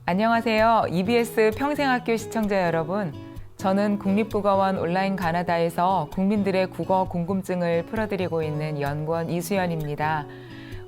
안녕하세요. EBS 평생학교 시청자 여러분. 저는 국립국어원 온라인 가나다에서 국민들의 국어 궁금증을 풀어드리고 있는 연구원 이수연입니다.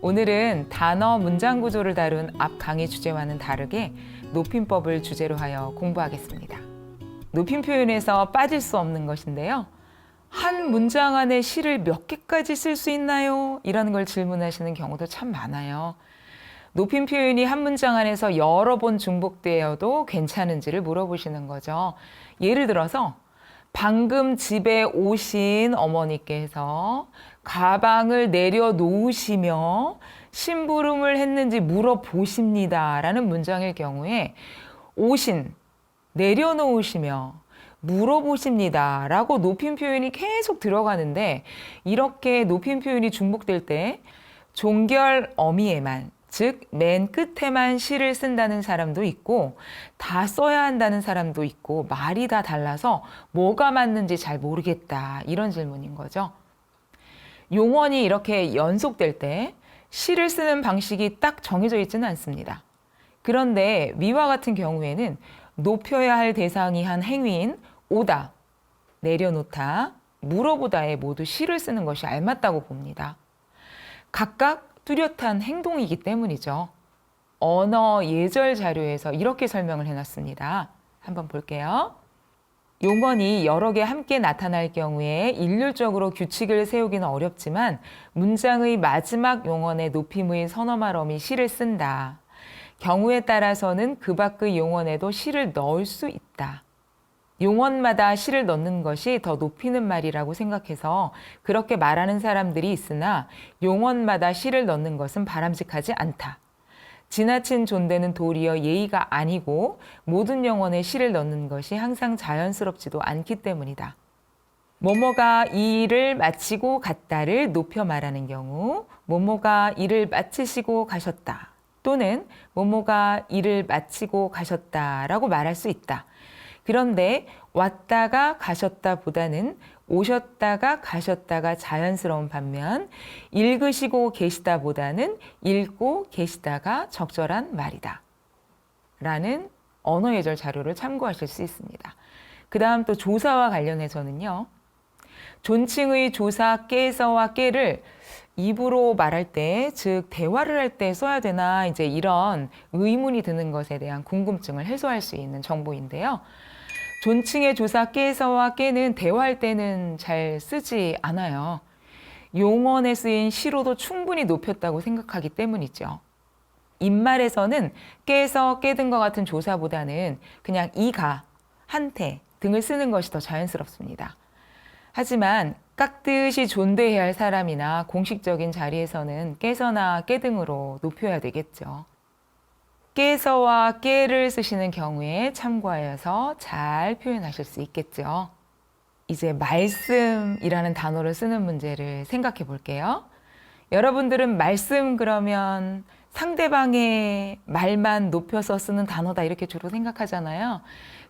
오늘은 단어 문장 구조를 다룬 앞 강의 주제와는 다르게 높임법을 주제로 하여 공부하겠습니다. 높임 표현에서 빠질 수 없는 것인데요. 한 문장 안에 시를 몇 개까지 쓸 수 있나요? 이런 걸 질문하시는 경우도 참 많아요. 높임 표현이 한 문장 안에서 여러 번 중복되어도 괜찮은지를 물어보시는 거죠. 예를 들어서 방금 집에 오신 어머니께서 가방을 내려놓으시며 심부름을 했는지 물어보십니다. 라는 문장일 경우에 오신, 내려놓으시며 물어보십니다. 라고 높임 표현이 계속 들어가는데 이렇게 높임 표현이 중복될 때 종결 어미에만 즉, 맨 끝에만 시를 쓴다는 사람도 있고 다 써야 한다는 사람도 있고 말이 다 달라서 뭐가 맞는지 잘 모르겠다. 이런 질문인 거죠. 용언이 이렇게 연속될 때 시를 쓰는 방식이 딱 정해져 있지는 않습니다. 그런데 위와 같은 경우에는 높여야 할 대상이 한 행위인 오다, 내려놓다, 물어보다에 모두 시를 쓰는 것이 알맞다고 봅니다. 각각 뚜렷한 행동이기 때문이죠. 언어 예절 자료에서 이렇게 설명을 해놨습니다. 한번 볼게요. 용언이 여러 개 함께 나타날 경우에 일률적으로 규칙을 세우기는 어렵지만 문장의 마지막 용언의 높임의 서너말 어미 시를 쓴다. 경우에 따라서는 그 밖의 용언에도 시를 넣을 수 있다. 용언마다 시를 넣는 것이 더 높이는 말이라고 생각해서 그렇게 말하는 사람들이 있으나 용언마다 시를 넣는 것은 바람직하지 않다. 지나친 존대는 도리어 예의가 아니고 모든 용언에 시를 넣는 것이 항상 자연스럽지도 않기 때문이다. 뭐뭐가 이 일을 마치고 갔다를 높여 말하는 경우 뭐뭐가 일을 마치시고 가셨다 또는 뭐뭐가 일을 마치고 가셨다라고 말할 수 있다. 그런데 왔다가 가셨다 보다는 오셨다가 가셨다가 자연스러운 반면 읽으시고 계시다 보다는 읽고 계시다가 적절한 말이다. 라는 언어 예절 자료를 참고하실 수 있습니다. 그 다음 또 조사와 관련해서는요. 존칭의 조사 깨서와 깨를 입으로 말할 때, 즉 대화를 할 때 써야 되나 이제 이런 의문이 드는 것에 대한 궁금증을 해소할 수 있는 정보인데요. 존칭의 조사 깨서와 깨는 대화할 때는 잘 쓰지 않아요. 용언에 쓰인 시로도 충분히 높였다고 생각하기 때문이죠. 입말에서는 깨서 깨든과 같은 조사보다는 그냥 이가, 한테 등을 쓰는 것이 더 자연스럽습니다. 하지만 깍듯이 존대해야 할 사람이나 공식적인 자리에서는 깨서나 깨 등으로 높여야 되겠죠. 깨서와 깨를 쓰시는 경우에 참고하여서 잘 표현하실 수 있겠죠. 이제 말씀이라는 단어를 쓰는 문제를 생각해 볼게요. 여러분들은 말씀 그러면 상대방의 말만 높여서 쓰는 단어다 이렇게 주로 생각하잖아요.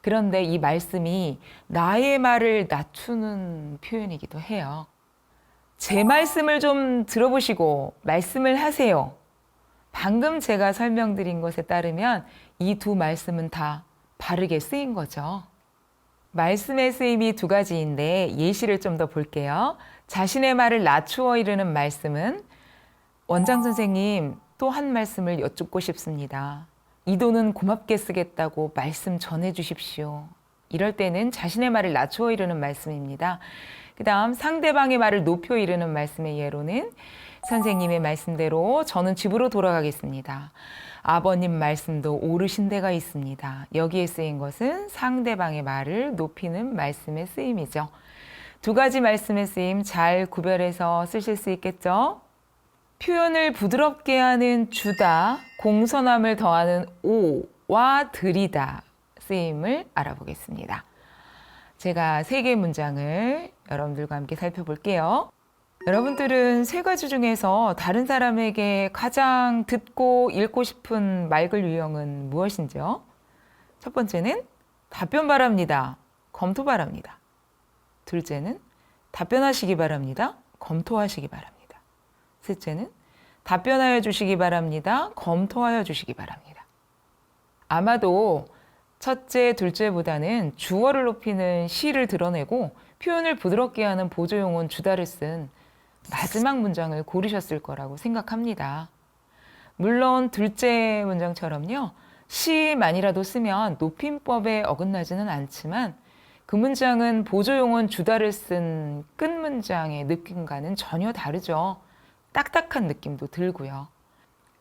그런데 이 말씀이 나의 말을 낮추는 표현이기도 해요. 제 말씀을 좀 들어보시고 말씀을 하세요. 방금 제가 설명드린 것에 따르면 이 두 말씀은 다 바르게 쓰인 거죠. 말씀의 쓰임이 두 가지인데 예시를 좀 더 볼게요. 자신의 말을 낮추어 이르는 말씀은 원장 선생님 또 한 말씀을 여쭙고 싶습니다. 이 돈은 고맙게 쓰겠다고 말씀 전해 주십시오. 이럴 때는 자신의 말을 낮추어 이르는 말씀입니다. 그 다음 상대방의 말을 높여 이르는 말씀의 예로는 선생님의 말씀대로 저는 집으로 돌아가겠습니다. 아버님 말씀도 옳으신 데가 있습니다. 여기에 쓰인 것은 상대방의 말을 높이는 말씀의 쓰임이죠. 두 가지 말씀의 쓰임 잘 구별해서 쓰실 수 있겠죠? 표현을 부드럽게 하는 주다, 공손함을 더하는 오와 들이다 쓰임을 알아보겠습니다. 제가 3개의 문장을 여러분들과 함께 살펴볼게요. 여러분들은 3가지 중에서 다른 사람에게 가장 듣고 읽고 싶은 맑을 유형은 무엇인지요? 첫 번째는 답변 바랍니다. 검토 바랍니다. 둘째는 답변하시기 바랍니다. 검토하시기 바랍니다. 셋째는 답변하여 주시기 바랍니다. 검토하여 주시기 바랍니다. 아마도 첫째, 둘째보다는 주어를 높이는 시를 드러내고 표현을 부드럽게 하는 보조용어인 주다를 쓴 마지막 문장을 고르셨을 거라고 생각합니다. 물론 둘째 문장처럼요, 시만이라도 쓰면 높임법에 어긋나지는 않지만 그 문장은 보조용어인 주다를 쓴 끝 문장의 느낌과는 전혀 다르죠. 딱딱한 느낌도 들고요.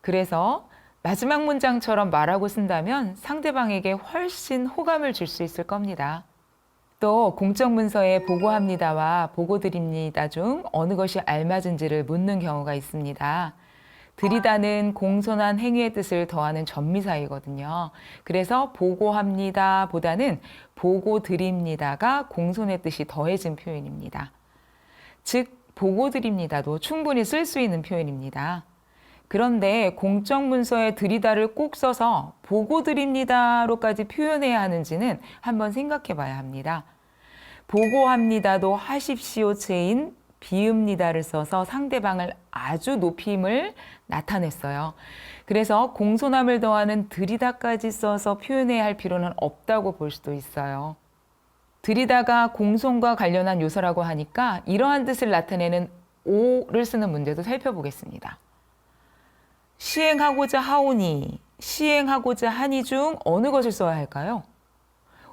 그래서 마지막 문장처럼 말하고 쓴다면 상대방에게 훨씬 호감을 줄 수 있을 겁니다. 또 공적 문서에 보고합니다와 보고드립니다 중 어느 것이 알맞은지를 묻는 경우가 있습니다. 드리다는 공손한 행위의 뜻을 더하는 전미사이거든요. 그래서 보고합니다 보다는 보고드립니다가 공손의 뜻이 더해진 표현입니다. 즉 보고드립니다도 충분히 쓸 수 있는 표현입니다. 그런데 공적 문서에 드리다를 꼭 써서 보고드립니다로까지 표현해야 하는지는 한번 생각해 봐야 합니다. 보고합니다도 하십시오체인 비읍니다를 써서 상대방을 아주 높임을 나타냈어요. 그래서 공손함을 더하는 드리다까지 써서 표현해야 할 필요는 없다고 볼 수도 있어요. 드리다가 공손과 관련한 요소라고 하니까 이러한 뜻을 나타내는 오를 쓰는 문제도 살펴보겠습니다. 시행하고자 하오니, 시행하고자 하니 중 어느 것을 써야 할까요?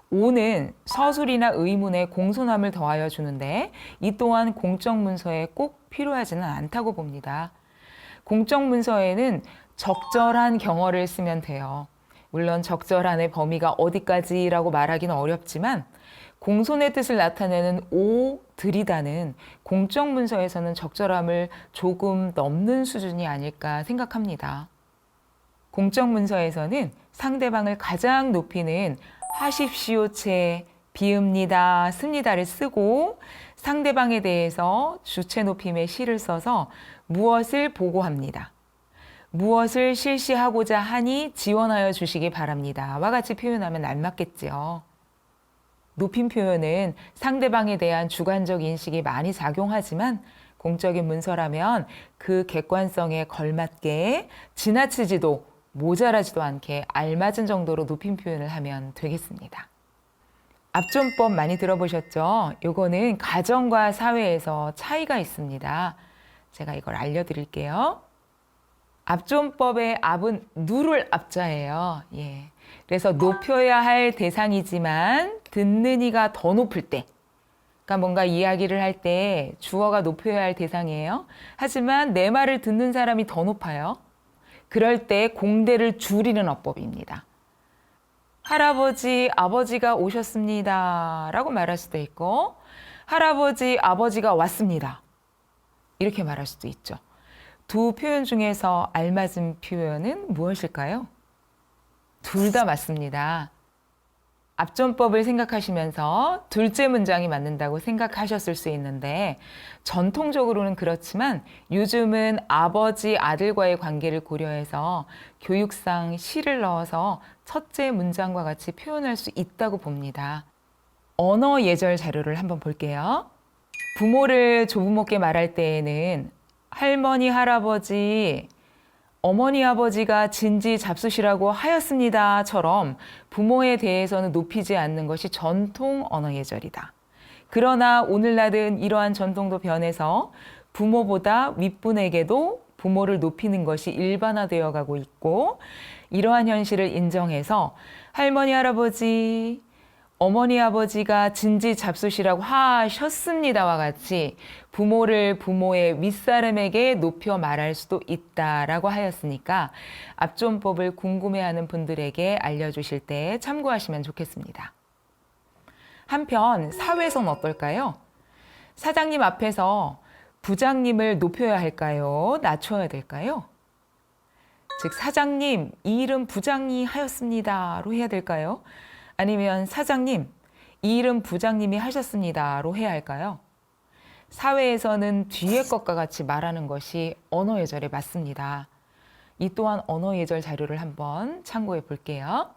오는 서술이나 의문에 공손함을 더하여 주는데 이 또한 공적 문서에 꼭 필요하지는 않다고 봅니다. 공적 문서에는 적절한 경어를 쓰면 돼요. 물론 적절한의 범위가 어디까지라고 말하기는 어렵지만 공손의 뜻을 나타내는 오, 드리다는 공적 문서에서는 적절함을 조금 넘는 수준이 아닐까 생각합니다. 공적 문서에서는 상대방을 가장 높이는 하십시오체, 비읍니다, 씁니다를 쓰고 상대방에 대해서 주체 높임의 시를 써서 무엇을 보고합니다. 무엇을 실시하고자 하니 지원하여 주시기 바랍니다. 와 같이 표현하면 알맞겠지요. 높임 표현은 상대방에 대한 주관적 인식이 많이 작용하지만 공적인 문서라면 그 객관성에 걸맞게 지나치지도 모자라지도 않게 알맞은 정도로 높임 표현을 하면 되겠습니다. 압존법 많이 들어보셨죠? 요거는 가정과 사회에서 차이가 있습니다. 제가 이걸 알려드릴게요. 압존법의 압은 누를 압자예요. 예. 그래서 높여야 할 대상이지만 듣는 이가 더 높을 때, 그러니까 뭔가 이야기를 할 때 주어가 높여야 할 대상이에요. 하지만 내 말을 듣는 사람이 더 높아요. 그럴 때 공대를 줄이는 어법입니다. 할아버지, 아버지가 오셨습니다 라고 말할 수도 있고 할아버지, 아버지가 왔습니다 이렇게 말할 수도 있죠. 두 표현 중에서 알맞은 표현은 무엇일까요? 둘 다 맞습니다. 압존법을 생각하시면서 둘째 문장이 맞는다고 생각하셨을 수 있는데 전통적으로는 그렇지만 요즘은 아버지, 아들과의 관계를 고려해서 교육상 시를 넣어서 첫째 문장과 같이 표현할 수 있다고 봅니다. 언어 예절 자료를 한번 볼게요. 부모를 조부모께 말할 때에는 할머니, 할아버지, 어머니, 아버지가 진지 잡수시라고 하였습니다처럼 부모에 대해서는 높이지 않는 것이 전통 언어 예절이다. 그러나 오늘날은 이러한 전통도 변해서 부모보다 윗분에게도 부모를 높이는 것이 일반화되어 가고 있고 이러한 현실을 인정해서 할머니, 할아버지, 어머니, 아버지가 진지 잡수시라고 하셨습니다와 같이 부모를 부모의 윗사람에게 높여 말할 수도 있다라고 하였으니까 압존법을 궁금해하는 분들에게 알려주실 때 참고하시면 좋겠습니다. 한편 사회에서는 어떨까요? 사장님 앞에서 부장님을 높여야 할까요? 낮춰야 될까요? 즉 사장님, 이 일은 부장이 하였습니다로 해야 될까요? 아니면 사장님, 이 일은 부장님이 하셨습니다로 해야 할까요? 사회에서는 뒤의 것과 같이 말하는 것이 언어 예절에 맞습니다. 이 또한 언어 예절 자료를 한번 참고해 볼게요.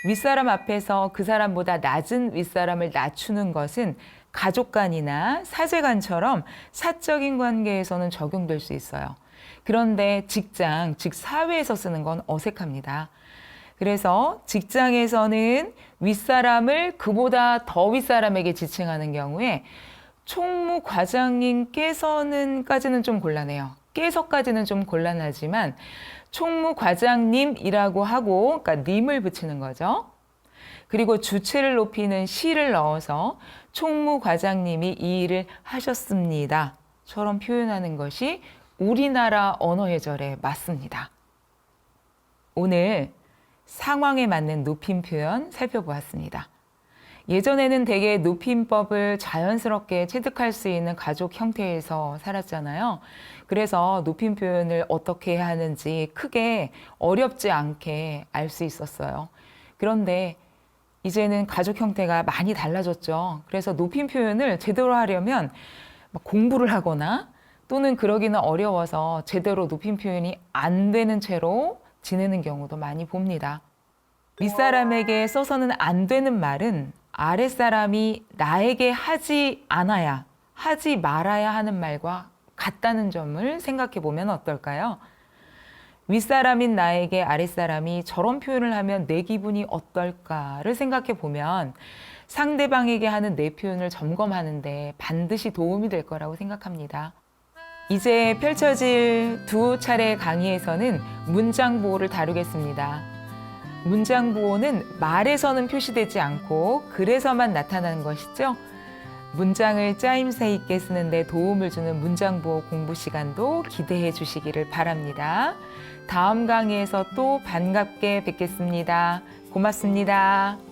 윗사람 앞에서 그 사람보다 낮은 윗사람을 낮추는 것은 가족간이나 사제간처럼 사적인 관계에서는 적용될 수 있어요. 그런데 직장, 즉 사회에서 쓰는 건 어색합니다. 그래서 직장에서는 윗사람을 그보다 더 윗사람에게 지칭하는 경우에 총무과장님께서는까지는 좀 곤란해요. 께서까지는 좀 곤란하지만 총무과장님이라고 하고, 그러니까 님을 붙이는 거죠. 그리고 주체를 높이는 시를 넣어서 총무과장님이 이 일을 하셨습니다. 처럼 표현하는 것이 우리나라 언어 예절에 맞습니다. 오늘 상황에 맞는 높임 표현 살펴보았습니다. 예전에는 대개 높임법을 자연스럽게 체득할 수 있는 가족 형태에서 살았잖아요. 그래서 높임 표현을 어떻게 해야 하는지 크게 어렵지 않게 알 수 있었어요. 그런데 이제는 가족 형태가 많이 달라졌죠. 그래서 높임 표현을 제대로 하려면 공부를 하거나 또는 그러기는 어려워서 제대로 높임 표현이 안 되는 채로 지내는 경우도 많이 봅니다. 윗사람에게 써서는 안 되는 말은 아랫사람이 나에게 하지 않아야, 하지 말아야 하는 말과 같다는 점을 생각해 보면 어떨까요? 윗사람인 나에게 아랫사람이 저런 표현을 하면 내 기분이 어떨까를 생각해 보면 상대방에게 하는 내 표현을 점검하는데 반드시 도움이 될 거라고 생각합니다. 이제 펼쳐질 두 차례 강의에서는 문장 보호를 다루겠습니다. 문장 보호는 말에서는 표시되지 않고 글에서만 나타나는 것이죠. 문장을 짜임새 있게 쓰는데 도움을 주는 문장 보호 공부 시간도 기대해 주시기를 바랍니다. 다음 강의에서 또 반갑게 뵙겠습니다. 고맙습니다.